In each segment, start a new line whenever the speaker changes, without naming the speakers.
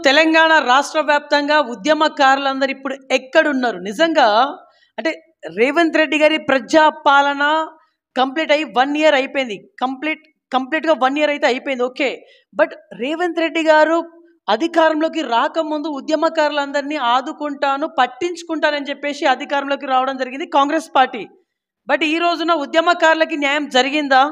తెలంగాణ రాష్ట్ర వ్యాప్తంగా ఉద్యమకారులందరూ ఇప్పుడు ఎక్కడున్నారు? నిజంగా అంటే రేవంత్ రెడ్డి గారి ప్రజా పాలన కంప్లీట్ అయ్యి 1 ఇయర్ అయిపోయింది. కంప్లీట్‌గా 1 ఇయర్ అయితే అయిపోయింది. ఓకే. బట్ రేవంత్ రెడ్డి గారు అధికారంలోకి రాకముందు ఉద్యమకారులందరినీ ఆదుకుంటాను, పట్టించుకుంటానని చెప్పేసి అధికారంలోకి రావడం జరిగింది కాంగ్రెస్ పార్టీ. బట్ ఈ రోజున ఉద్యమకారులకి న్యాయం జరిగిందా?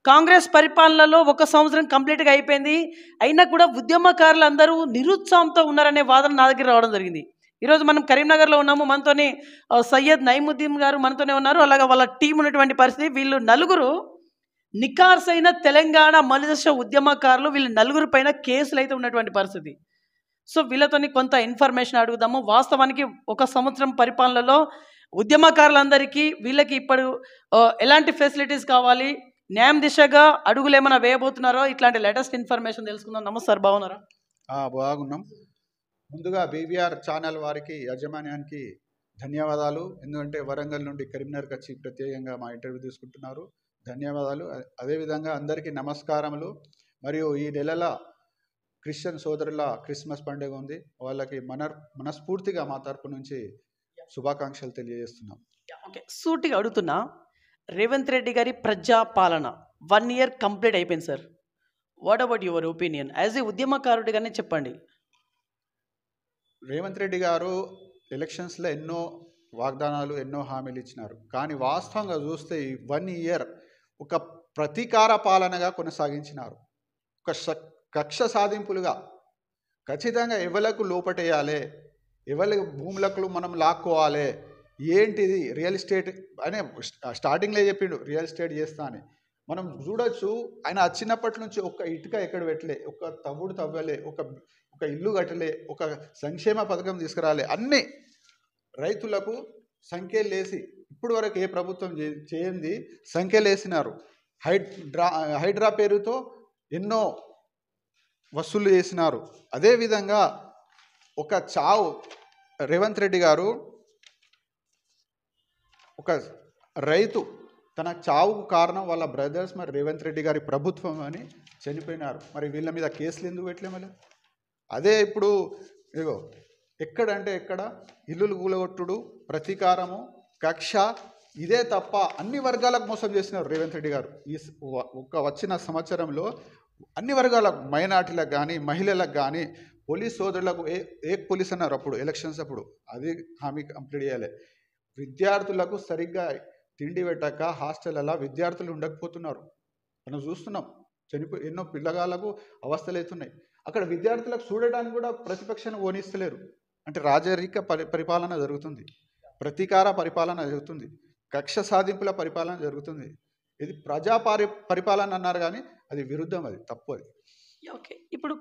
కాంగ్రెస్ పరిపాలనలో 1 సంవత్సరం కంప్లీట్‌గా అయిపోయింది. అయినా కూడా ఉద్యమకారులందరూ నిరుత్సాహంతో ఉన్నారనే వాదన నా దగ్గర రావడం జరిగింది. ఈరోజు మనం కరీంనగర్‌లో ఉన్నాము. మనతోని సయ్యద్ నయీముద్దీన్ గారు మనతోనే ఉన్నారు. అలాగే వాళ్ళ టీం ఉన్నటువంటి పరిస్థితి. వీళ్ళు నలుగురు నిఖార్సైన తెలంగాణ మలిదశ ఉద్యమకారులు. వీళ్ళు నలుగురు పైన కేసులైతే ఉన్నటువంటి పరిస్థితి. సో వీళ్ళతోని కొంత ఇన్ఫర్మేషన్ అడుగుదాము. వాస్తవానికి 1 సంవత్సరం పరిపాలనలో ఉద్యమకారులందరికీ వీళ్ళకి ఇప్పుడు ఎలాంటి ఫెసిలిటీస్ కావాలి, న్యాయం దిశగా అడుగులు ఏమైనా వేయబోతున్నారో ఇట్లాంటి లేటెస్ట్ ఇన్ఫర్మేషన్ తెలుసుకుందాం. నమస్తే సార్, బాగున్నారా?
బాగున్నాం. ముందుగా బీవీఆర్ ఛానల్ వారికి యాజమాన్యానికి ధన్యవాదాలు. ఎందుకంటే వరంగల్ నుండి కరీంనగర్కి వచ్చి ప్రత్యేకంగా మా ఇంటర్వ్యూ తీసుకుంటున్నారు. ధన్యవాదాలు. అదేవిధంగా అందరికీ నమస్కారములు. మరియు ఈ నెలల క్రిస్టియన్ సోదరుల క్రిస్మస్ పండుగ ఉంది. వాళ్ళకి మనస్ఫూర్తిగా మా తరపు నుంచి శుభాకాంక్షలు తెలియజేస్తున్నాం.
ఓకే, సూటిగా అడుగుతున్నా, రేవంత్ రెడ్డి గారి ప్రజా పాలన 1 ఇయర్ కంప్లీట్ అయిపోయింది sir. What about your opinion as a ఉద్యమకారుడిగానే చెప్పండి.
రేవంత్ రెడ్డి గారు ఎలక్షన్స్లో ఎన్నో వాగ్దానాలు, ఎన్నో హామీలు ఇచ్చినారు. కానీ వాస్తవంగా చూస్తే ఈ 1 ఇయర్ ఒక ప్రతీకార పాలనగా కొనసాగించినారు. ఒక కక్ష సాధింపులుగా ఖచ్చితంగా ఎవలకు లోపటేయాలి, ఎవరి భూములకు మనం లాక్కోవాలి, ఏంటిది రియల్ ఎస్టేట్ అనే స్టార్టింగ్లో చెప్పిండు రియల్ ఎస్టేట్ చేస్తా అని. మనం చూడొచ్చు, ఆయన వచ్చినప్పటి నుంచి ఒక్క ఇటుక ఎక్కడ పెట్టలే, ఒక తవ్వుడు తవ్వలే, ఒక ఇల్లు కట్టలే, ఒక సంక్షేమ పథకం తీసుకురాలే. అన్నీ రైతులకు సంఖ్యలు వేసి ఇప్పుడు వరకు ఏ ప్రభుత్వం చేయంది సంఖ్యలు వేసినారు. హైడ్రా పేరుతో ఎన్నో వసూలు చేసినారు. అదేవిధంగా ఒక చావు రేవంత్ రెడ్డి గారు, ఒక రైతు తన చావుకు కారణం వాళ్ళ బ్రదర్స్, మరి రేవంత్ రెడ్డి గారి ప్రభుత్వం అని చనిపోయినారు. మరి వీళ్ళ మీద కేసులు ఎందుకు పెట్టలే? మళ్ళీ అదే ఇప్పుడు ఇగో ఎక్కడంటే ఎక్కడ ఇల్లులు కూలగొట్టుడు, ప్రతీకారము, కక్ష, ఇదే తప్ప అన్ని వర్గాలకు మోసం చేసినారు రేవంత్ రెడ్డి గారు. ఈ వచ్చిన సంవత్సరంలో అన్ని వర్గాలకు, మైనార్టీలకు కానీ, మహిళలకు కానీ, పోలీస్ సోదరులకు ఏ పోలీస్ అన్నారు అప్పుడు ఎలక్షన్స్ అప్పుడు, అది హామీ కంప్లీట్ చేయాలి. విద్యార్థులకు సరిగ్గా తిండి పెట్టక హాస్టల్లో విద్యార్థులు ఉండకపోతున్నారు. మనం చూస్తున్నాం, ఎన్నో పిల్లగాళ్ళకు అవస్థలు అవుతున్నాయి. అక్కడ విద్యార్థులకు చూడడానికి కూడా ప్రతిపక్షాన్ని ఓనిస్తలేరు. అంటే రాజరిక పరిపాలన జరుగుతుంది, ప్రతీకార పరిపాలన జరుగుతుంది, కక్ష సాధింపుల పరిపాలన జరుగుతుంది. ఇది ప్రజా పరిపాలన అన్నారు కానీ అది విరుద్ధం, అది తప్పు. అది
ఓకే. ఇప్పుడు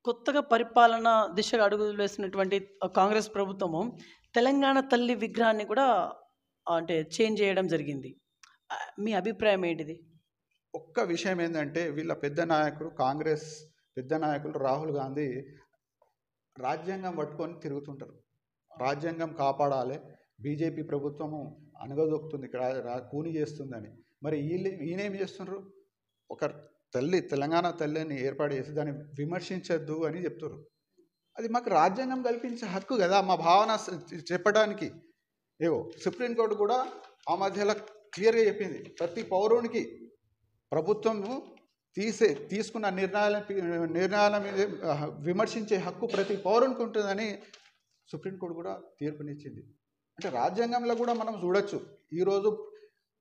కొత్తగా పరిపాలన దిశగా అడుగులు వేసినటువంటి కాంగ్రెస్ ప్రభుత్వము తెలంగాణ తల్లి విగ్రహాన్ని కూడా అంటే చేంజ్ చేయడం జరిగింది. మీ అభిప్రాయం ఏంటిది?
ఒక్క విషయం ఏంటంటే, వీళ్ళ పెద్ద నాయకుడు, కాంగ్రెస్ పెద్ద నాయకులు రాహుల్ గాంధీ రాజ్యాంగం పట్టుకొని తిరుగుతుంటారు. రాజ్యాంగం కాపాడాలి, బీజేపీ ప్రభుత్వము అనగదొక్కుతుంది, కూని చేస్తుందని. మరి ఈయనేం చేస్తున్నారు? ఒక తల్లి, తెలంగాణ తల్లిని ఏర్పాటు చేసి దాన్ని విమర్శించద్దు అని చెప్తారు. అది మాకు రాజ్యాంగం కల్పించే హక్కు కదా మా భావన చెప్పడానికి. ఏవో సుప్రీంకోర్టు కూడా ఆ మధ్యలో క్లియర్గా చెప్పింది, ప్రతి పౌరునికి ప్రభుత్వము తీసుకున్న నిర్ణయాల మీద విమర్శించే హక్కు ప్రతి పౌరునికి ఉంటుందని సుప్రీంకోర్టు కూడా తీర్పునిచ్చింది. అంటే రాజ్యాంగంలో కూడా మనం చూడొచ్చు. ఈరోజు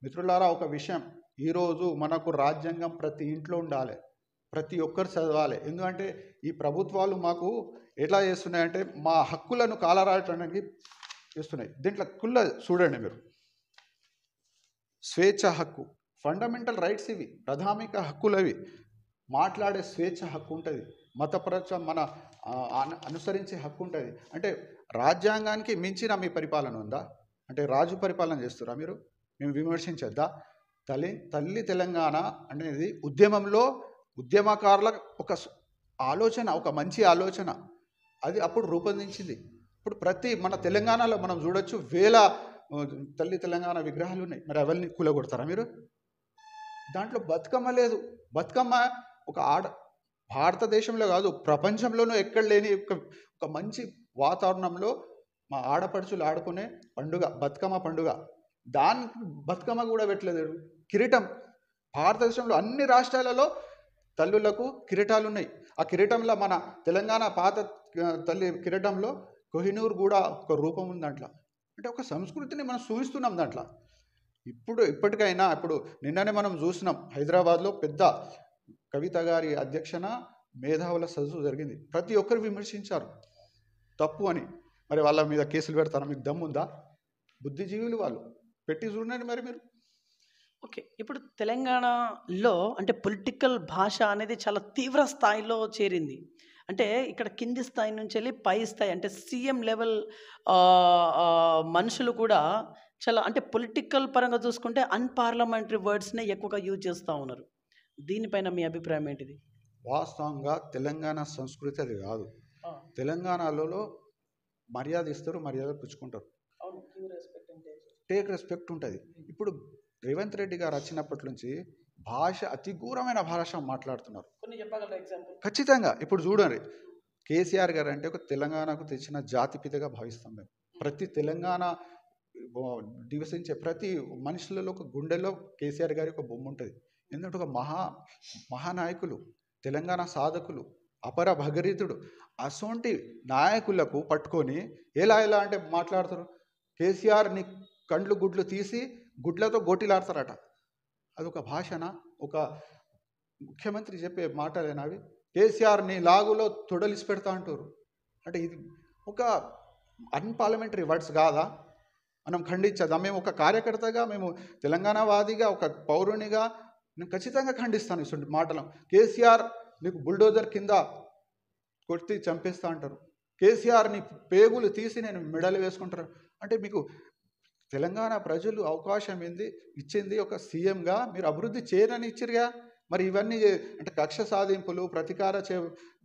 మిత్రులారా ఒక విషయం, ఈరోజు మనకు రాజ్యాంగం ప్రతి ఇంట్లో ఉండాలి, ప్రతి ఒక్కరు చదవాలి. ఎందుకంటే ఈ ప్రభుత్వాలు మాకు ఎట్లా చేస్తున్నాయంటే మా హక్కులను కాలరాయటానికి చేస్తున్నాయి. దీంట్లో చూడండి మీరు, స్వేచ్ఛ హక్కు, ఫండమెంటల్ రైట్స్ ఇవి, ప్రాథమిక హక్కులు అవి. మాట్లాడే స్వేచ్ఛ హక్కు ఉంటుంది, మతపరచ మన అనుసరించే హక్కు ఉంటుంది. అంటే రాజ్యాంగానికి మించిన మీ పరిపాలన ఉందా? అంటే రాజు పరిపాలన చేస్తారా మీరు? మేము విమర్శించద్దా? తల్లి తెలంగాణ అనేది ఉద్యమంలో ఉద్యమకారుల ఒక ఆలోచన, ఒక మంచి ఆలోచన, అది అప్పుడు రూపొందించింది. ఇప్పుడు మన తెలంగాణలో మనం చూడొచ్చు, వేల తల్లి తెలంగాణ విగ్రహాలు ఉన్నాయి. మరి అవన్నీ కూలగొడతారా మీరు? దాంట్లో బతుకమ్మ లేదు. బతుకమ్మ ఒక భారతదేశంలో కాదు, ప్రపంచంలోనూ ఎక్కడ లేని ఒక మంచి వాతావరణంలో మా ఆడపడుచులు ఆడుకునే పండుగ బతుకమ్మ పండుగ. దానికి బతుకమ్మ కూడా పెట్టలేదు. కిరీటం భారతదేశంలో అన్ని రాష్ట్రాలలో తల్లులకు కిరీటాలు ఉన్నాయి. ఆ కిరీటంలో మన తెలంగాణ పాత తల్లి కిరీటంలో కోహినూర్ కూడా ఒక రూపం ఉంది దాంట్లో. అంటే ఒక సంస్కృతిని మనం చూపిస్తున్నాం దాంట్లో. ఇప్పటికైనా ఇప్పుడు నిన్ననే మనం చూసినాం, హైదరాబాద్లో పెద్ద కవిత గారి అధ్యక్షన మేధావుల సదస్సు జరిగింది. ప్రతి ఒక్కరు విమర్శించారు తప్పు అని. మరి వాళ్ళ మీద కేసులు పెడతారా? మీకు దమ్ముందా? బుద్ధిజీవులు వాళ్ళు, పెట్టి చూడండి మరి మీరు.
ఓకే, ఇప్పుడు తెలంగాణలో అంటే పొలిటికల్ భాష అనేది చాలా తీవ్ర స్థాయిలో చేరింది. అంటే ఇక్కడ కింది స్థాయి నుంచి వెళ్ళి పై స్థాయి అంటే సీఎం లెవెల్ మనుషులు కూడా చాలా అంటే పొలిటికల్ పరంగా చూసుకుంటే అన్పార్లమెంటరీ వర్డ్స్నే ఎక్కువగా యూజ్ చేస్తూ ఉన్నారు. దీనిపైన మీ అభిప్రాయం ఏంటిది?
వాస్తవంగా తెలంగాణ సంస్కృతి అది కాదు. తెలంగాణలో మర్యాద ఇస్తారు, మర్యాద పుచ్చుకుంటారు, టేక్ రెస్పెక్ట్ ఉంటుంది. ఇప్పుడు రేవంత్ రెడ్డి గారు వచ్చినప్పటి నుంచి భాష అతి ఘోరమైన భాష మాట్లాడుతున్నారు. ఖచ్చితంగా ఇప్పుడు చూడండి, కేసీఆర్ గారు అంటే ఒక తెలంగాణకు తెచ్చిన జాతిపితగా భావిస్తాం మేము. ప్రతి తెలంగాణ నివసించే ప్రతి మనుషులలో ఒక గుండెలో కేసీఆర్ గారి ఒక బొమ్మ ఉంటుంది. ఎందుకంటే ఒక మహానాయకులు, తెలంగాణ సాధకులు, అపర భగరీతుడు. అసొంటి నాయకులకు పట్టుకొని ఎలా అంటే మాట్లాడతారు. కేసీఆర్ని కండ్లు గుడ్లు తీసి గుడ్లతో గోటిలాడతారట. అదొక భాషనా? ఒక ముఖ్యమంత్రి చెప్పే మాటలేనా అవి? కేసీఆర్ని లాగులో తొడలిసి పెడతా అంటారు. అంటే ఇది ఒక అన్పార్లమెంటరీ వర్డ్స్ కాదా? మనం ఖండించదా? మేము ఒక కార్యకర్తగా, మేము తెలంగాణ వాదిగా, ఒక పౌరునిగా నేను ఖచ్చితంగా ఖండిస్తాను ఇటువంటి మాటలు. కేసీఆర్ నీకు బుల్డోజర్ కింద కొట్టి చంపేస్తా అంటారు. కేసీఆర్ని పేగులు తీసి నేను మెడలు వేసుకుంటారు. అంటే మీకు తెలంగాణ ప్రజలు అవకాశం ఇచ్చింది ఒక సీఎంగా, మీరు అభివృద్ధి చేయనని ఇచ్చిరుగా. మరి ఇవన్నీ అంటే కక్ష సాధింపులు, ప్రతీకార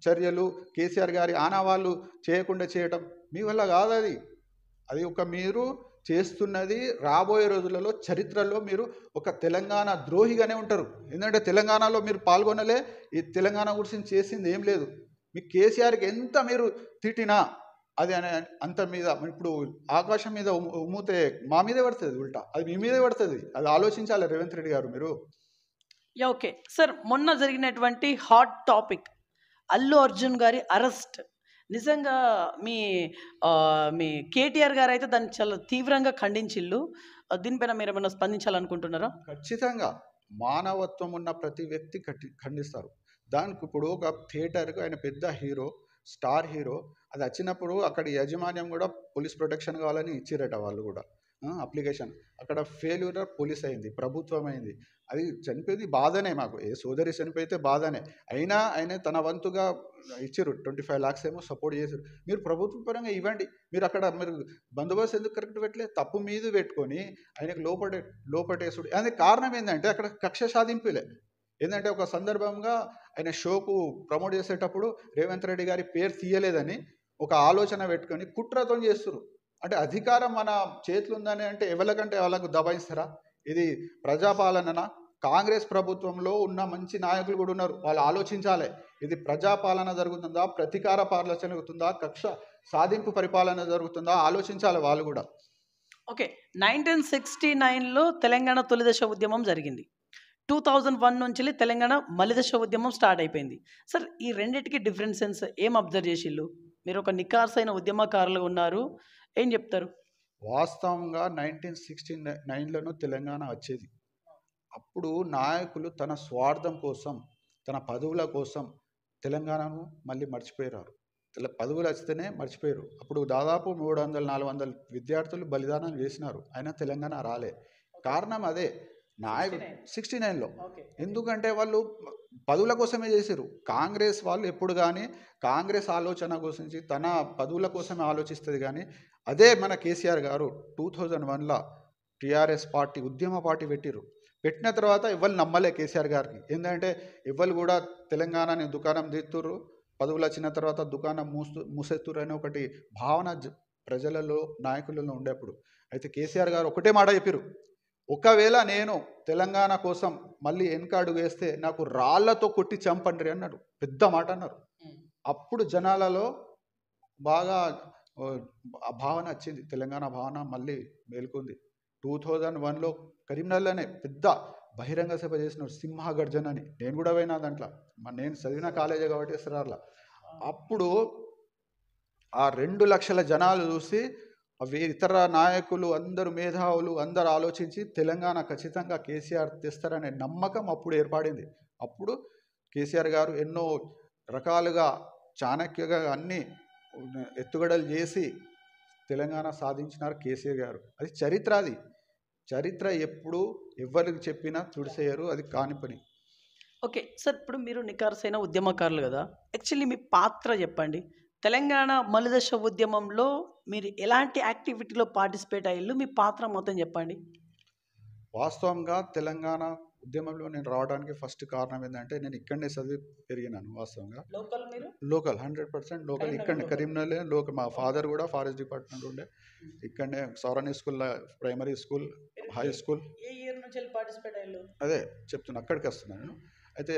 చర్యలు, కేసీఆర్ గారి ఆనవాళ్ళు చేయకుండా చేయటం మీ వల్ల కాదు. అది ఒక మీరు చేస్తున్నది రాబోయే రోజులలో చరిత్రలో మీరు ఒక తెలంగాణ ద్రోహిగానే ఉంటారు. ఎందుకంటే తెలంగాణలో మీరు పాల్గొనలే, ఈ తెలంగాణ గురించి చేసింది ఏం లేదు. మీ కేసీఆర్కి ఎంత మీరు తిట్టినా అది అంత మీద ఇప్పుడు ఆకాశం మీద ఉమ్మితే మా మీదే పడుతుంది, ఉల్టా అది మీ మీదే పడుతుంది. అది ఆలోచించాలి రేవంత్ రెడ్డి గారు మీరు.
ఓకే సార్, మొన్న జరిగినటువంటి హాట్ టాపిక్ అల్లు అర్జున్ గారి అరెస్ట్. నిజంగా మీ కేటీఆర్ గారు అయితే దాన్ని చాలా తీవ్రంగా ఖండించిళ్ళు. దీనిపైన మీరు ఏమైనా స్పందించాలనుకుంటున్నారా?
ఖచ్చితంగా మానవత్వం ఉన్న ప్రతి వ్యక్తి ఖండిస్తారు. దానికి ఇప్పుడు ఒక థియేటర్కు ఆయన పెద్ద హీరో, స్టార్ హీరో, అది వచ్చినప్పుడు అక్కడ యాజమాన్యం కూడా పోలీస్ ప్రొటెక్షన్ కావాలని ఇచ్చిరట. వాళ్ళు కూడా అప్లికేషన్ అక్కడ ఫెయిల్యూర్ పోలీస్ అయింది, ప్రభుత్వం అయింది. అది చనిపోయింది బాధనే, మాకు ఏ సోదరి చనిపోయితే బాధనే. అయినా ఆయన తన వంతుగా ఇచ్చారు, 25 lakhs ఏమో సపోర్ట్ చేశారు. మీరు ప్రభుత్వ పరంగా ఇవ్వండి. మీరు అక్కడ మీరు బందోబస్తు ఎందుకు కరెక్ట్ పెట్టలేదు? తప్పు మీద పెట్టుకొని ఆయనకు లోపటేసుడు. అది కారణం ఏంటంటే అక్కడ కక్ష సాధింపులే. ఏంటంటే ఒక సందర్భంగా ఆయన షోకు ప్రమోట్ చేసేటప్పుడు రేవంత్ రెడ్డి గారి పేరు తీయలేదని ఒక ఆలోచన పెట్టుకొని కుట్రతో చేస్తున్నారు. అంటే అధికారం మన చేతులు ఉందని అంటే ఎవరికంటే వాళ్ళకు దబాయిస్తారా? ఇది ప్రజాపాలననా? కాంగ్రెస్ ప్రభుత్వంలో ఉన్న మంచి నాయకులు కూడా ఉన్నారు, వాళ్ళు ఆలోచించాలి. ఇది ప్రజాపాలన జరుగుతుందా, ప్రతీకార పాలన జరుగుతుందా, కక్ష సాధింపు పరిపాలన జరుగుతుందా, ఆలోచించాలి వాళ్ళు కూడా.
ఓకే, 1969లో తెలంగాణ తొలిదశ ఉద్యమం జరిగింది. 2001 నుంచి తెలంగాణ మలిదశ ఉద్యమం స్టార్ట్ అయిపోయింది. సార్, ఈ రెండింటికి డిఫరెన్సెస్ ఏం అబ్జర్వ్ చేసిళ్ళు? మీరు ఒక నికార్సైన ఉద్యమకారులు ఉన్నారు, ఏం చెప్తారు?
వాస్తవంగా 1969లోనూ తెలంగాణ వచ్చేది. అప్పుడు నాయకులు తన స్వార్థం కోసం, తన పదవుల కోసం తెలంగాణను మళ్ళీ మర్చిపోయారు. పదవులు వస్తేనే మర్చిపోయారు. అప్పుడు దాదాపు 300-400 విద్యార్థులు బలిదానం చేసినారు, అయినా తెలంగాణ రాలే. కారణం అదే, నాయకుడు 69లో. ఎందుకంటే వాళ్ళు పదవుల కోసమే చేశారు. కాంగ్రెస్ వాళ్ళు ఎప్పుడు కానీ కాంగ్రెస్ ఆలోచన గురించి తన పదవుల కోసమే ఆలోచిస్తుంది. కానీ అదే మన కేసీఆర్ గారు 2001లో టీఆర్ఎస్ పార్టీ ఉద్యమ పార్టీ పెట్టిన తర్వాత ఎవరు నమ్మలే కేసీఆర్ గారికి. ఏంటంటే ఎవరు కూడా తెలంగాణని దుకాణం తీస్తుర్రు, పదవులు వచ్చిన తర్వాత దుకాణం మూసేస్తుర్రు అనే ఒకటి భావన ప్రజలలో నాయకులలో ఉండేప్పుడు. అయితే కేసీఆర్ గారు ఒకటే మాట చెప్పారు, ఒకవేళ నేను తెలంగాణ కోసం మళ్ళీ వెనక అడుగు వేస్తే నాకు రాళ్లతో కొట్టి చంపండి అన్నారు, పెద్ద మాట అన్నారు. అప్పుడు జనాలలో బాగా ఆ భావన వచ్చింది, తెలంగాణ భావన మళ్ళీ మేల్కొంది. 2001లో కరీంనగర్లోనే పెద్ద బహిరంగ సభ చేసినారు, సింహగర్జన అని. నేను కూడా పోయినా దాంట్లో, నేను చదివిన కాలేజీ కాబట్టి ఎస్ఆర్ఆర్లో. అప్పుడు ఆ 2 లక్షల జనాలు చూసి ఇతర నాయకులు అందరూ మేధావులు అందరూ ఆలోచించి తెలంగాణ ఖచ్చితంగా కేసీఆర్ తెస్తారనే నమ్మకం అప్పుడు ఏర్పడింది. అప్పుడు కేసీఆర్ గారు ఎన్నో రకాలుగా చాణక్యగా అన్ని ఎత్తుగడలు చేసి తెలంగాణ సాధించినారు కేసీఆర్ గారు. అది చరిత్ర. అది చరిత్ర ఎప్పుడు ఎవరికి చెప్పినా తుడిసేయరు, అది కాని పని.
ఓకే సార్, ఇప్పుడు మీరు నికార్సైన ఉద్యమకారులు కదా, యాక్చువల్లీ మీ పాత్ర చెప్పండి. తెలంగాణ మలిదశ ఉద్యమంలో మీరు ఎలాంటి యాక్టివిటీలో పార్టిసిపేట్ అయ్యారు, మీ పాత్ర మొత్తం చెప్పండి.
వాస్తవంగా తెలంగాణ ఉద్యమంలో నేను రావడానికి ఫస్ట్ కారణం ఏంటంటే, నేను ఇక్కడనే చదివి పెరిగినాను. వాస్తవంగా
లోకల్, మీరు
లోకల్ 100% లోకల్, ఇక్కడనే కరీంనగర్ లోకల్. మా ఫాదర్ కూడా ఫారెస్ట్ డిపార్ట్మెంట్ ఉండే, ఇక్కడనే సౌరాని స్కూల్లో ప్రైమరీ స్కూల్, హై స్కూల్.
ఏ ఇయర్ నుంచి పార్టిసిపేట్ అయ్యారు?
అదే చెప్తున్నా, అక్కడికి వస్తున్నాను నేను. అయితే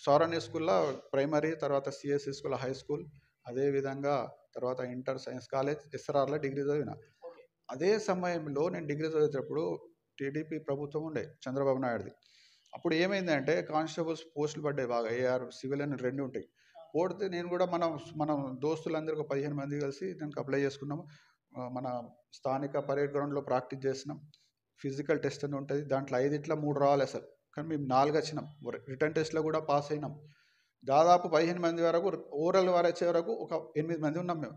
సౌరాని స్కూల్లో ప్రైమరీ, తర్వాత సిఎస్సి స్కూల్ హై స్కూల్, అదేవిధంగా తర్వాత ఇంటర్ సైన్స్ కాలేజ్, ఎస్ఆర్ఆర్లో డిగ్రీ చదివిన. అదే సమయంలో నేను డిగ్రీ చదివేటప్పుడు టీడీపీ ప్రభుత్వం ఉండే, చంద్రబాబు నాయుడుది. అప్పుడు ఏమైందంటే కానిస్టేబుల్స్ పోస్టులు పడ్డాయి బాగా, ఏఆర్ సివిల్ అని 2 ఉంటాయి. పోడితే నేను కూడా మనం దోస్తులందరూ ఒక 15 మంది కలిసి దానికి అప్లై చేసుకున్నాము. మన స్థానిక పరేడ్ గ్రౌండ్లో ప్రాక్టీస్ చేసినాం. ఫిజికల్ టెస్ట్ అని ఉంటుంది, దాంట్లో 5 3 రావాలి అసలు, కానీ మేము 4 వచ్చినాం. రిటర్న్ టెస్ట్లో కూడా పాస్ అయినాం. దాదాపు 15 మంది వరకు, ఓవరాల్ వారు వచ్చే వరకు ఒక 8 మంది ఉన్నాం మేము.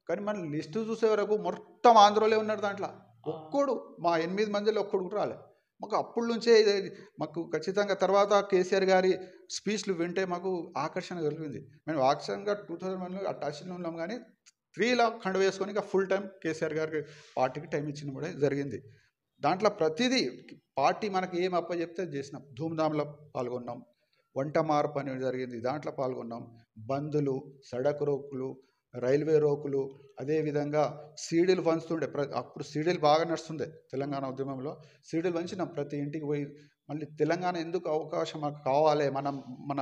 కానీ మన లిస్టు చూసే వరకు మొత్తం ఆంధ్రలో ఉన్నారు. దాంట్లో ఒక్కడు, మా 8 మందిలో ఒక్కడు కూడా రాలే. మాకు అప్పటి నుంచే మాకు ఖచ్చితంగా తర్వాత కేసీఆర్ గారి స్పీచ్లు వింటే మాకు ఆకర్షణ కలిగింది. మేము వాస్తవంగా 2001లో ఆ టచ్లో ఉన్నాం, కానీ 3 ఖండ వేసుకొని ఇక ఫుల్ టైం కేసీఆర్ గారికి పార్టీకి టైం ఇచ్చిన కూడా జరిగింది. దాంట్లో ప్రతిదీ పార్టీ మనకి ఏం అప్ప చెప్తే చేసినాం. ధూమ్ధాంలో పాల్గొన్నాం, వంట మార్పు అనేది జరిగింది, దాంట్లో పాల్గొన్నాం. బందులు, సడక్ రోకులు, రైల్వే రోకులు, అదేవిధంగా సీడీలు పంచుతుండే. అప్పుడు సీడీలు బాగా నడుస్తుండే తెలంగాణ ఉద్యమంలో. సీడీలు పంచినాం, ప్రతి ఇంటికి పోయి మళ్ళీ తెలంగాణ ఎందుకు అవకాశం మాకు కావాలి, మన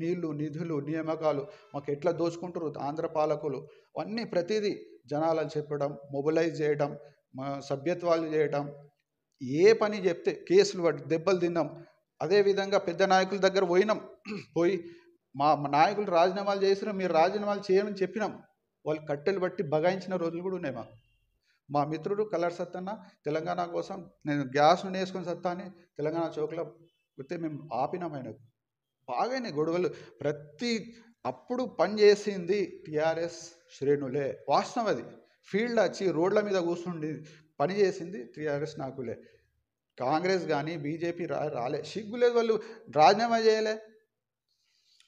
నీళ్లు, నిధులు, నియామకాలు మాకు ఎట్లా దోచుకుంటారు ఆంధ్ర పాలకులు, అన్నీ ప్రతిదీ జనాలను చెప్పడం, మొబిలైజ్ చేయడం, సభ్యత్వాలు చేయడం. ఏ పని చెప్తే కేసులు పట్టి దెబ్బలు తిన్నాం. అదేవిధంగా పెద్ద నాయకుల దగ్గర పోయి మా నాయకులు రాజీనామాలు చేసినా మీరు రాజీనామాలు చేయమని చెప్పినాం. వాళ్ళు కట్టెలు బట్టి బగాయించిన రోజులు కూడా ఉన్నాయి. మా మిత్రుడు కలర్ సత్తన్న తెలంగాణ కోసం నేను గ్యాస్ నుండి వేసుకొని సత్తా అని తెలంగాణ చౌక్లో పోతే మేము ఆపినాం. ఆయనకు బాగానే గొడవలు. అప్పుడు పని చేసింది టీఆర్ఎస్ శ్రేణులే, వాస్తవం అది. ఫీల్డ్ వచ్చి రోడ్ల మీద కూర్చుండి పని చేసింది టీఆర్ఎస్ నాకులే. కాంగ్రెస్ కానీ బీజేపీ రాలే, సిగ్గులేదు, వాళ్ళు రాజీనామా చేయలే.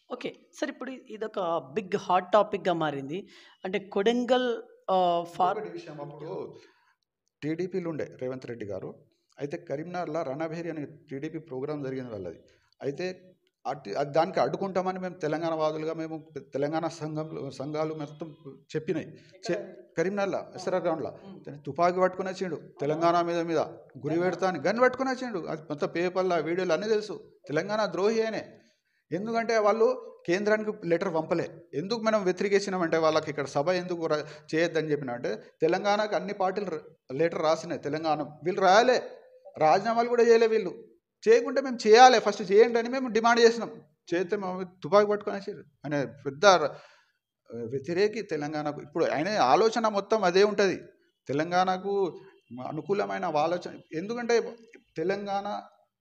ఓకే సార్, ఇప్పుడు ఇదొక బిగ్ హాట్ టాపిక్గా మారింది. అంటే కొడంగల్
విషయం, అప్పుడు టీడీపీలు ఉండే రేవంత్ రెడ్డి గారు. అయితే కరీంనగర్లో రణభేరి అనే టీడీపీ ప్రోగ్రాం జరిగింది వాళ్ళది. అయితే దానికి అడ్డుకుంటామని మేము తెలంగాణ వాదులుగా మేము తెలంగాణ సంఘాలు మొత్తం చెప్పినాయి. కరీంనగర్లో ఎస్ఆర్ఆర్ గ్రౌండ్లో తుపాకీ పట్టుకుని వచ్చిండు, తెలంగాణ మీద గురి పెడతా అని గన్ పట్టుకుని వచ్చిండు. అది మొత్తం పేపర్ల వీడియోలు అన్నీ తెలుసు. తెలంగాణ ద్రోహి అయినే. ఎందుకంటే వాళ్ళు కేంద్రానికి లెటర్ పంపలే. ఎందుకు మనం వ్యతిరేకించినామంటే వాళ్ళకి ఇక్కడ సభ ఎందుకు చేయొద్దని చెప్పినా అంటే, తెలంగాణకు అన్ని పార్టీలు లెటర్ రాసినాయి, తెలంగాణ వీళ్ళు రాయాలే, రాజీనామాలు కూడా చేయలే. వీళ్ళు చేయకుంటే మేము చేయాలి, ఫస్ట్ చేయండి అని మేము డిమాండ్ చేసినాం. చేస్తే మేము తుపాకీ పట్టుకొని వచ్చారు. ఆయన పెద్ద వ్యతిరేకి తెలంగాణకు. ఇప్పుడు ఆయన ఆలోచన మొత్తం అదే ఉంటుంది, తెలంగాణకు అనుకూలమైన ఆలోచన. ఎందుకంటే తెలంగాణ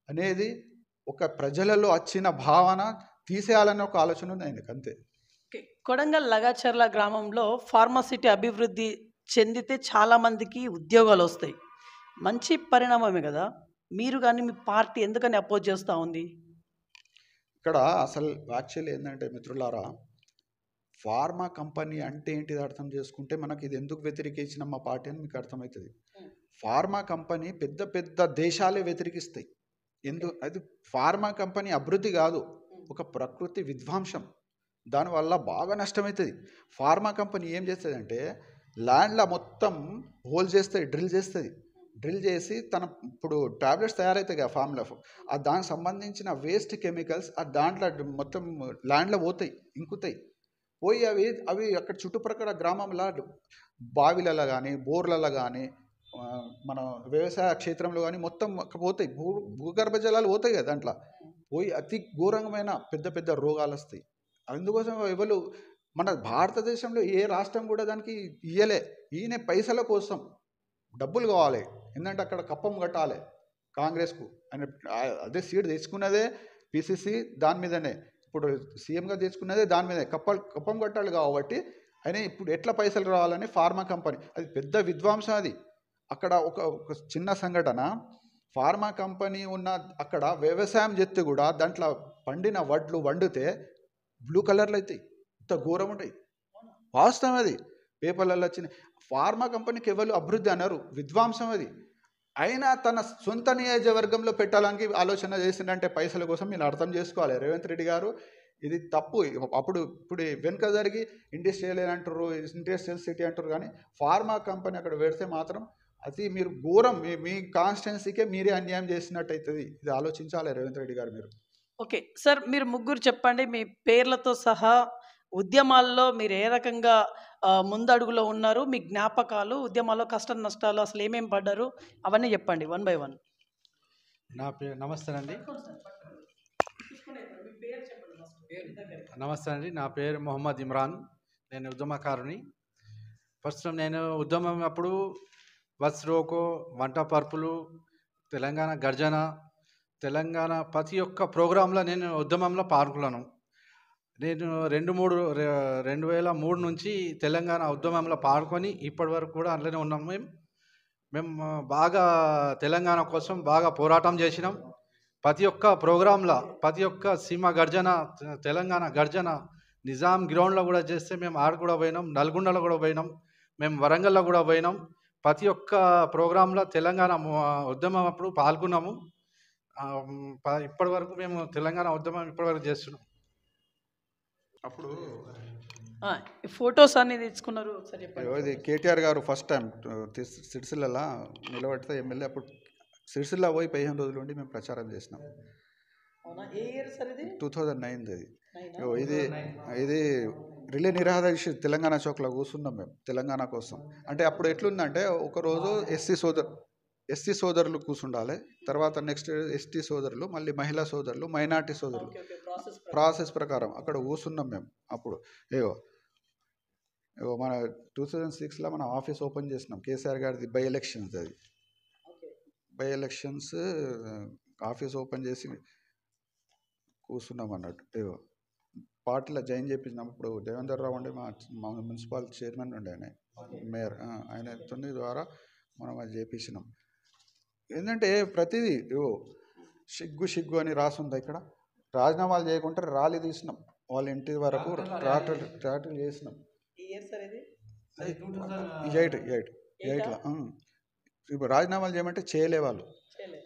అనేది ఒక ప్రజలలో వచ్చిన భావన తీసేయాలనే ఒక ఆలోచన ఉంది ఆయనకు, అంతే.
కొడంగల్ లగాచర్ల గ్రామంలో ఫార్మాసిటీ అభివృద్ధి చెందితే చాలామందికి ఉద్యోగాలు వస్తాయి, మంచి పరిణామమే కదా. మీరు కానీ మీ పార్టీ ఎందుకని అపోజ్ చేస్తూ ఉంది?
ఇక్కడ అసలు యాక్చువల్లీ ఏంటంటే మిత్రులారా, ఫార్మా కంపెనీ అంటే ఏంటిది అర్థం చేసుకుంటే మనకి ఇది ఎందుకు వ్యతిరేకించిన మా పార్టీ అని మీకు అర్థమవుతుంది. ఫార్మా కంపెనీ పెద్ద పెద్ద దేశాలే వ్యతిరేకిస్తాయి. అది ఫార్మా కంపెనీ అభివృద్ధి కాదు, ఒక ప్రకృతి విధ్వంసం. దానివల్ల బాగా నష్టమవుతుంది. ఫార్మా కంపెనీ ఏం చేస్తుంది అంటే ల్యాండ్లో మొత్తం హోల్ చేస్తుంది, డ్రిల్ చేస్తుంది. డ్రిల్ చేసి తన ఇప్పుడు టాబ్లెట్స్ తయారవుతాయి కదా ఫార్ములా ఆ దానికి సంబంధించిన వేస్ట్ కెమికల్స్ ఆ దాంట్లో మొత్తం ల్యాండ్లో పోతాయి, ఇంకుతాయి. పోయి అవి అవి అక్కడ చుట్టుప్రక్కల గ్రామంలో బావిలలో కానీ బోర్లలో కానీ మన వ్యవసాయ క్షేత్రంలో కానీ మొత్తం పోతాయి, భూగర్భ జలాలు పోతాయి కదా దాంట్లో. పోయి అతి ఘోరమైన పెద్ద పెద్ద రోగాలు వస్తాయి. అందుకోసం ఎవరు మన భారతదేశంలో ఏ రాష్ట్రం కూడా దానికి ఇయ్యలే. ఈయన పైసల కోసం డబ్బులు కావాలి, ఎందుకంటే అక్కడ కప్పం కట్టాలి కాంగ్రెస్కు. ఆయన అదే సీట్ తెచ్చుకున్నదే పిసిసి దాని మీదనే, ఇప్పుడు సీఎంగా తెచ్చుకున్నదే దాని మీదే కప్పం కట్టాలి. కాబట్టి ఆయన ఇప్పుడు ఎట్లా పైసలు రావాలని ఫార్మా కంపెనీ, అది పెద్ద విధ్వంసం. అది అక్కడ ఒక చిన్న సంఘటన, ఫార్మా కంపెనీ ఉన్న అక్కడ వ్యవసాయం చేస్తే కూడా దాంట్లో పండిన వడ్లు వండితే బ్లూ కలర్లు అవుతాయి, ఇంత ఘోరం ఉంటాయి. వాస్తవం అది, పేపర్లలో వచ్చినాయి. ఫార్మా కంపెనీకి ఎవరు అభివృద్ధి అన్నారు, విధ్వంసం అది. అయినా తన సొంత నియోజకవర్గంలో పెట్టాలని ఆలోచన చేసిందంటే పైసల కోసం. మీరు అర్థం చేసుకోవాలి రేవంత్ రెడ్డి గారు, ఇది తప్పు. ఇప్పుడు వెనుక జరిగి ఇండస్ట్రియల్ అంటారు, ఇండస్ట్రియల్ సిటీ అంటారు, కానీ ఫార్మా కంపెనీ అక్కడ పెడితే మాత్రం అది మీరు ఘోరం, మీ కాన్స్టిట్యున్సీకే మీరే అన్యాయం చేసినట్టు అవుతుంది. ఇది ఆలోచించాలి రేవంత్ రెడ్డి గారు మీరు.
ఓకే సార్, మీరు ముగ్గురు చెప్పండి మీ పేర్లతో సహా ఉద్యమాల్లో మీరు ఏ రకంగా ముందడుగులో ఉన్నారు, మీ జ్ఞాపకాలు, ఉద్యమాల్లో కష్ట నష్టాలు అసలు ఏమేమి పడ్డారు అవన్నీ చెప్పండి 1 by 1.
నా పేరు నమస్తే అండి. నమస్తే అండి, నా పేరు మొహమ్మద్ ఇమ్రాన్. నేను ఉద్యమకారుని. ఫస్ట్ నేను ఉద్యమం అప్పుడు బస్ రోకో, వంట పరుపులు, తెలంగాణ గర్జన, తెలంగాణ ప్రతి ఒక్క ప్రోగ్రాంలో నేను ఉద్యమంలో పాల్గొన్నాను. నేను 2003 నుంచి తెలంగాణ ఉద్యమంలో పాల్గొని ఇప్పటి వరకు కూడా అందులోనే ఉన్నాం. మేము బాగా తెలంగాణ కోసం బాగా పోరాటం చేసినాం. ప్రతి ఒక్క ప్రోగ్రాంలో, ప్రతి ఒక్క సీమ గర్జన, తెలంగాణ గర్జన నిజాం గ్రౌండ్లో కూడా చేస్తే మేము ఆడ కూడా పోయినాం, నల్గొండలో కూడా పోయినాం, మేము వరంగల్లో కూడా పోయినాం. ప్రతి ఒక్క ప్రోగ్రాంలో తెలంగాణ ఉద్యమం అప్పుడు పాల్గొన్నాము. ఇప్పటి వరకు మేము తెలంగాణ ఉద్యమం ఇప్పటివరకు చేస్తున్నాం.
అప్పుడు
ఫొటోస్ అన్ని తెచ్చుకున్నారు ఒకసారి చెప్పండి.
ఇది కేటీఆర్ గారు ఫస్ట్ టైం సిరిసిల్లలో నిలబడితే ఎమ్మెల్యే, అప్పుడు సిరిసిల్ల పోయి 15 రోజులు ఉండి మేము ప్రచారం చేసినాం. 2009 ఇది. ఇది రిలే నిరాహార తెలంగాణ చౌక్లో కూర్చున్నాం మేము తెలంగాణ కోసం. అంటే అప్పుడు ఎట్లుందంటే ఒకరోజు ఎస్సీ సోదరులు కూర్చుండాలి, తర్వాత నెక్స్ట్ ఎస్టీ సోదరులు, మళ్ళీ మహిళా సోదరులు, మైనార్టీ సోదరులు, ప్రాసెస్ ప్రకారం అక్కడ కూర్చున్నాం మేము. అప్పుడు ఏవో మన 2006లో మనం ఆఫీస్ ఓపెన్ చేసినాం, కేసీఆర్ గారిది బై ఎలక్షన్స్. అది బై ఎలక్షన్స్ ఆఫీస్ ఓపెన్ చేసి కూర్చున్నాం అన్నట్టు. ఏవో పార్టీలో జాయిన్ చేయించినాం. ఇప్పుడు దేవేందర్ రావు ఉండే మా మున్సిపల్ చైర్మన్ ఉండే, ఆయన మేయర్, ఆయన తొమ్మిది ద్వారా మనం అది చేయించినాం. ఏంటంటే ప్రతిదీ సిగ్గు అని రాసుంది ఇక్కడ. రాజీనామాలు చేయకుండా ర్యాలీ తీసినాం, వాళ్ళ ఇంటి వరకు ట్రాక్టర్లు చేసినాం. 8లో ఇప్పుడు రాజీనామాలు చేయమంటే చేయలే, వాళ్ళు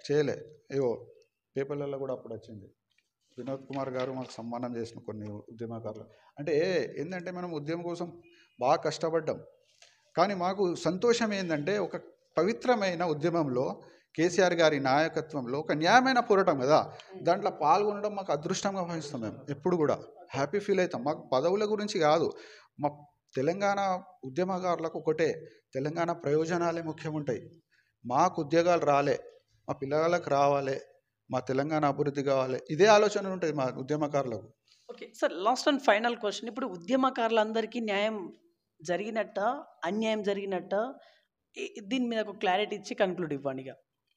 చేయలే. పేపర్లలో కూడా అప్పుడు వచ్చింది. వినోద్ కుమార్ గారు మాకు సన్మానం చేసిన కొన్ని ఉద్యమకారులు. అంటే ఏంటంటే మనం ఉద్యమం కోసం బాగా కష్టపడ్డాం. కానీ మాకు సంతోషం ఏంటంటే ఒక పవిత్రమైన ఉద్యమంలో కేసీఆర్ గారి నాయకత్వంలో ఒక న్యాయమైన పోరాటం కదా, దాంట్లో పాల్గొనడం మాకు అదృష్టంగా భావిస్తాం. మేము ఎప్పుడు కూడా హ్యాపీ ఫీల్ అవుతాం. మాకు పదవుల గురించి కాదు, మా తెలంగాణ ఉద్యమకారులకు ఒకటే, తెలంగాణ ప్రయోజనాలే ముఖ్యం ఉంటాయి. మాకు ఉద్యోగాలు రాలే, మా పిల్లలకు రావాలి, మా తెలంగాణ అభివృద్ధి కావాలి, ఇదే ఆలోచన ఉంటుంది మా ఉద్యమకారులకు.
Okay sir, last and final question. ఇప్పుడు ఉద్యమకారులందరికీ న్యాయం జరిగినట్ట, అన్యాయం జరిగినట్ట, దీని మీద ఒక క్లారిటీ ఇచ్చి కన్క్లూడ్ ఇవ్వండి.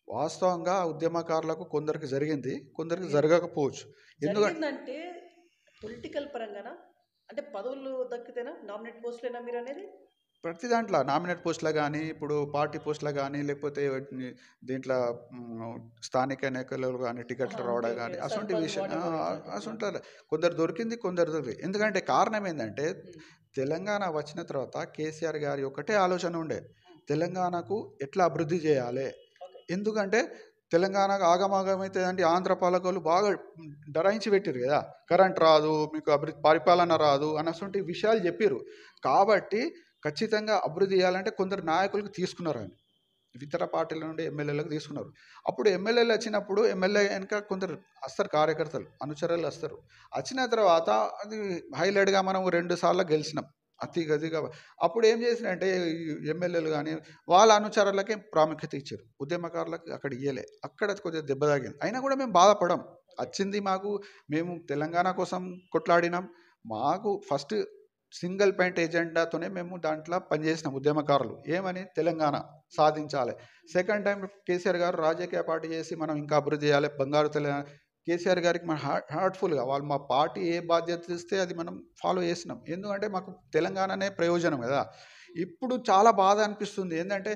వాస్తవంగా ఉద్యమకారులకు కొందరికి జరిగింది, కొందరికి జరగకపోవచ్చు.
ఎందుకంటే పొలిటికల్ పరంగానా, అంటే పదవులు దక్కితేనా, నామినేట్ పోస్టులేనా మీరు అనేది?
ప్రతి దాంట్లో నామినేట్ పోస్టులు కానీ, ఇప్పుడు పార్టీ పోస్టులు కానీ, లేకపోతే దీంట్లో స్థానిక ఎన్నికలు కానీ టికెట్లు రావడం కానీ, అసొంటి విషయం అసొంటి కొందరు దొరికింది, కొందరు దొరికింది. ఎందుకంటే కారణం ఏంటంటే తెలంగాణ వచ్చిన తర్వాత కేసీఆర్ గారి ఒకటే ఆలోచన ఉండే, తెలంగాణకు ఎట్లా అభివృద్ధి చేయాలి. ఎందుకంటే తెలంగాణకు ఆగమాగమైతే అంటే ఆంధ్ర పాలకులు బాగా డరాయించి పెట్టారు కదా, కరెంట్ రాదు, మీకు అభివృద్ధి పరిపాలన రాదు అన్నటువంటి విషయాలు చెప్పారు. కాబట్టి ఖచ్చితంగా అభివృద్ధి చేయాలంటే కొందరు నాయకులకు తీసుకున్నారు ఆయన. ఇతర పార్టీల నుండి ఎమ్మెల్యేలకు తీసుకున్నారు. అప్పుడు ఎమ్మెల్యేలు వచ్చినప్పుడు ఎమ్మెల్యే వెనక కొందరు వస్తారు, కార్యకర్తలు అనుచరులు వస్తారు. వచ్చిన తర్వాత అది హైలైట్గా మనం 2 సార్లు గెలిచినాం అతి గదిగా. అప్పుడు ఏం చేసినంటే ఎమ్మెల్యేలు కానీ వాళ్ళ అనుచరులకే ప్రాముఖ్యత ఇచ్చారు, ఉద్యమకారులకు అక్కడ ఇయ్యలే. అక్కడ కొద్దిగా దెబ్బ తాగింది. అయినా కూడా మేము బాధపడం. వచ్చింది మాకు, మేము తెలంగాణ కోసం కొట్లాడినాం. మాకు ఫస్ట్ సింగిల్ పాయింట్ ఎజెండాతోనే మేము దాంట్లో పనిచేసినాం ఉద్యమకారులు. ఏమని? తెలంగాణ సాధించాలి. సెకండ్ టైం కేసీఆర్ గారు రాజకీయ పార్టీ చేసి మనం ఇంకా అభివృద్ధి చేయాలి, బంగారు తెలంగాణ. కేసీఆర్ గారికి మన హార్ట్ఫుల్గా వాళ్ళు మా పార్టీ ఏ బాధ్యత ఇస్తే అది మనం ఫాలో చేసినాం. ఎందుకంటే మాకు తెలంగాణనే ప్రయోజనం కదా. ఇప్పుడు చాలా బాధ అనిపిస్తుంది ఏంటంటే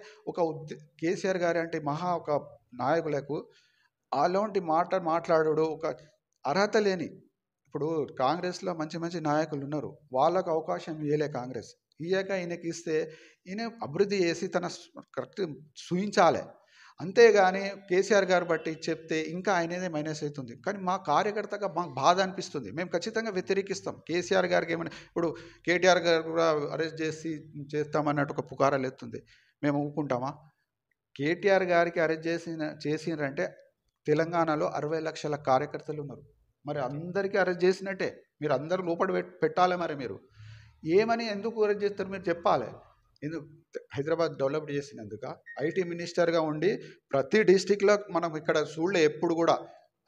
కేసీఆర్ గారి అంటే మహా ఒక నాయకులకు అలాంటి మాట్లాడు ఒక అర్హత లేని. ఇప్పుడు కాంగ్రెస్లో మంచి మంచి నాయకులు ఉన్నారు, వాళ్ళకు అవకాశం ఇవ్వలే కాంగ్రెస్. ఇయ్యాక ఈయనకి ఇస్తే ఈయన అభివృద్ధి చేసి తన కరెక్ట్ చూయించాలి. అంతేగాని కేసీఆర్ గారు బట్టి చెప్తే ఇంకా ఆయనదే మైనస్ అవుతుంది. కానీ మా కార్యకర్తగా మాకు బాధ అనిపిస్తుంది. మేము ఖచ్చితంగా వ్యతిరేకిస్తాం కేసీఆర్ గారికి. ఏమైనా ఇప్పుడు కేటీఆర్ గారు కూడా అరెస్ట్ చేస్తామన్నట్టు ఒక పుకారాలు ఎత్తుంది, మేము ఊపుకుంటామా? కేటీఆర్ గారికి అరెస్ట్ చేసినారంటే తెలంగాణలో 60 లక్షల కార్యకర్తలు ఉన్నారు. మరి అందరికీ అరెస్ట్ చేసినట్టే. మీరు అందరూ లోపల పెట్టాలి. మరి మీరు ఏమని ఎందుకు అరెస్ట్ చేస్తారు మీరు చెప్పాలి. ఎందుకు? హైదరాబాద్ డెవలప్ చేసినందుక ఐటీ మినిస్టర్గా ఉండి ప్రతి డిస్టిక్లో మనం ఇక్కడ చూడలే ఎప్పుడు కూడా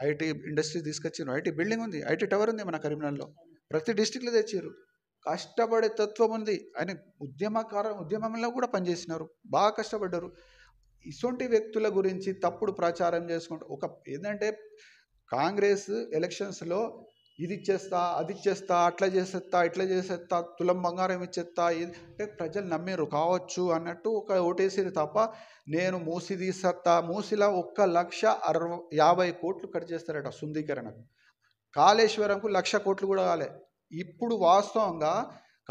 ఐటీ ఇండస్ట్రీ తీసుకొచ్చారు. ఐటీ బిల్డింగ్ ఉంది, ఐటీ టవర్ ఉంది మన కరీంనగర్లో, ప్రతి డిస్టిక్లో తెచ్చారు. కష్టపడే తత్వం ఉంది. ఆయన ఉద్యమంలో కూడా పనిచేసినారు, బాగా కష్టపడ్డారు. ఇటువంటి వ్యక్తుల గురించి తప్పుడు ప్రచారం చేసుకుంటూ ఏంటంటే కాంగ్రెస్ ఎలక్షన్స్లో ఇది ఇచ్చేస్తా, అది ఇచ్చేస్తా, అట్లా చేసేస్తా, ఇట్లా చేసేస్తా, తులం బంగారం ఇచ్చేస్తా, అంటే ప్రజలు నమ్మారు కావచ్చు అన్నట్టు ఓటేసేది తప్ప నేను మూసి తీసేస్తా, మూసిలా 1,50,000 కోట్లు ఖర్చు చేస్తారట శుద్ధీకరణకు. కాళేశ్వరంకు 1,00,000 కోట్లు కూడా కాలే. ఇప్పుడు వాస్తవంగా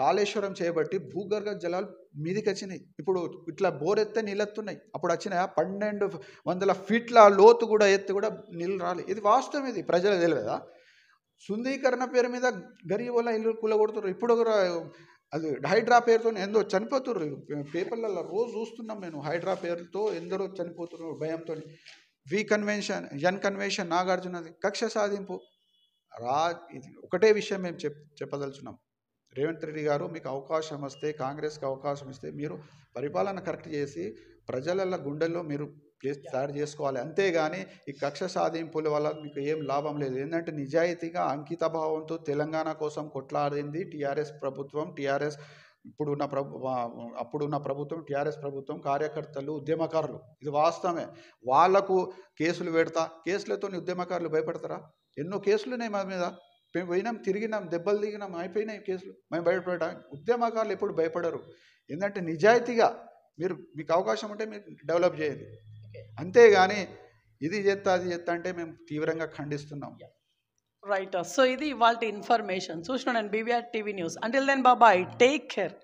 కాళేశ్వరం చేయబట్టి భూగర్భ జలాలు మీదికి వచ్చినాయి. ఇప్పుడు ఇట్లా బోరెత్తే నీళ్ళు ఎత్తున్నాయి. అప్పుడు వచ్చిన 1,200 ఫీట్ల లోతు కూడా ఎత్తి కూడా నీళ్ళు రాలి. ఇది వాస్తవం, ఇది ప్రజలకు తెలియదా? శుద్ధీకరణ పేరు మీద గరీబ్ వాళ్ళ ఇల్లు కూలగొడుతున్నారు. ఇప్పుడు అది హైడ్రా పేరుతో ఎందరో చనిపోతున్నారు. పేపర్లలో రోజు చూస్తున్నాం నేను, హైడ్రా పేరుతో ఎందరో చనిపోతున్నారు భయంతో. ఎన్ కన్వెన్షన్ నాగార్జునది కక్ష సాధింపు. ఇది ఒకటే విషయం మేము చెప్పదలుచున్నాం. రేవంత్ రెడ్డి గారు, మీకు అవకాశం వస్తే, కాంగ్రెస్కి అవకాశం ఇస్తే మీరు పరిపాలన కరెక్ట్ చేసి ప్రజల గుండెల్లో మీరు ప్లేస్ తయారు చేసుకోవాలి. అంతేగాని ఈ కక్ష సాధింపుల వల్ల మీకు ఏం లాభం లేదు. ఏంటంటే నిజాయితీగా అంకిత భావంతో తెలంగాణ కోసం కొట్లాడింది టీఆర్ఎస్ ప్రభుత్వం. అప్పుడున్న ప్రభుత్వం టీఆర్ఎస్ ప్రభుత్వం, కార్యకర్తలు, ఉద్యమకారులు. ఇది వాస్తవమే. వాళ్లకు కేసులు పెడతా, కేసులతో ఉద్యమకారులు భయపడతారా? ఎన్నో కేసులు ఉన్నాయి మా మీద. మేము పోయినాం, తిరిగినాం, దెబ్బలు దిగినాం, అయిపోయినాయి కేసులు. మేము భయపడడానికి ఉద్యమకారులు ఎప్పుడు భయపడరు. ఏంటంటే నిజాయితీగా మీకు అవకాశం ఉంటే మీరు డెవలప్ చేయండి. అంతేగాని ఇది చేస్తా అది చేస్తా అంటే మేము తీవ్రంగా ఖండిస్తున్నాం.
రైట్. సో ఇది ఇవాల్టి ఇన్ఫర్మేషన్. చూసిన నేను BVR TV news. Until then బాబాయ్, టేక్ కేర్.